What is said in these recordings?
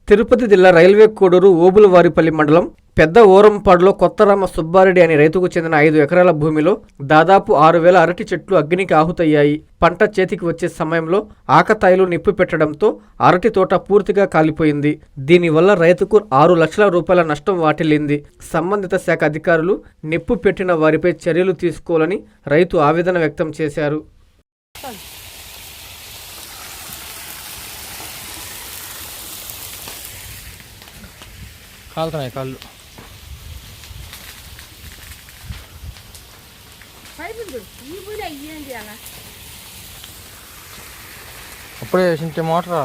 తిరుపతి జిల్లా రైల్వే కోడూరు ఓబులవారిపల్లి మండలం పెద్ద ఓరంపాడులో కొత్తరామ సుబ్బారెడ్డి అనే రైతుకు చెందిన 5 ఎకరాల భూమిలో దాదాపు 6,000 అరటి చెట్లు అగ్నికి ఆహుతయ్యాయి. పంట చేతికి వచ్చే సమయంలో ఆకతాయిలు నిప్పు పెట్టడంతో అరటి తోట పూర్తిగా కాలిపోయింది. దీనివల్ల రైతుకు 6 లక్షల రూపాయల నష్టం వాటిల్లింది. సంబంధిత శాఖ అధికారులు నిప్పు పెట్టిన వారిపై చర్యలు తీసుకోవాలని రైతు ఆవేదన వ్యక్తం చేశారు. కాళ్ళు అప్పుడే వేసింటే మోటరా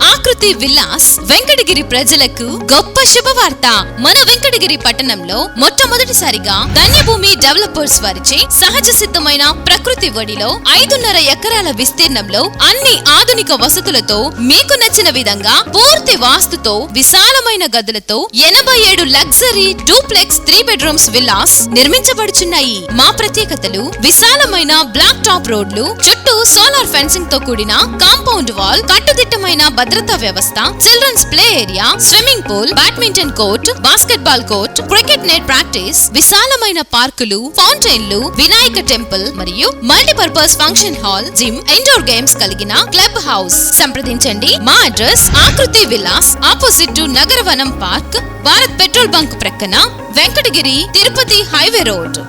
ఆకృతి విల్లాస్ వెంకటగిరి ప్రజలకు గొప్ప శుభవార్త. మన వెంకటగిరి పట్టణంలో మొట్టమొదటిసారిగా ధన్యభూమి డెవలపర్స్ వారిచే సహజ సిద్ధమైన ప్రకృతి ఒడిలో 5.5 ఎకరాల విస్తీర్ణంలో అన్ని ఆధునిక వసతులతో మీకు నచ్చిన విధంగా పూర్తి వాస్తుతో విశాలమైన గదులతో 87 లగ్జరీ డూప్లెక్స్ 3 బెడ్రూమ్స్ విల్లాస్ నిర్మించబడుచున్నాయి. మా ప్రత్యేకతలు విశాలమైన బ్లాక్ టాప్ రోడ్లు, చుట్టూ సోలార్ ఫెన్సింగ్ తో కూడిన కాంపౌండ్ వాల్, కట్టుదిట్టమైన భద్రతా వ్యవస్థ, children's play area, swimming pool, badminton court, basketball court, cricket net practice, విశాలమైన పార్కులు, ఫౌంటైన్లు, వినాయక టెంపుల్ మరియు multipurpose function hall, gym, indoor games కలిగిన క్లబ్ హౌస్. సంప్రదించండి. మా address Akruti Vilas, opposite to Nagaravanam park, Bharat petrol bunk ప్రక్కన, వెంకటగిరి తిరుపతి హైవే రోడ్.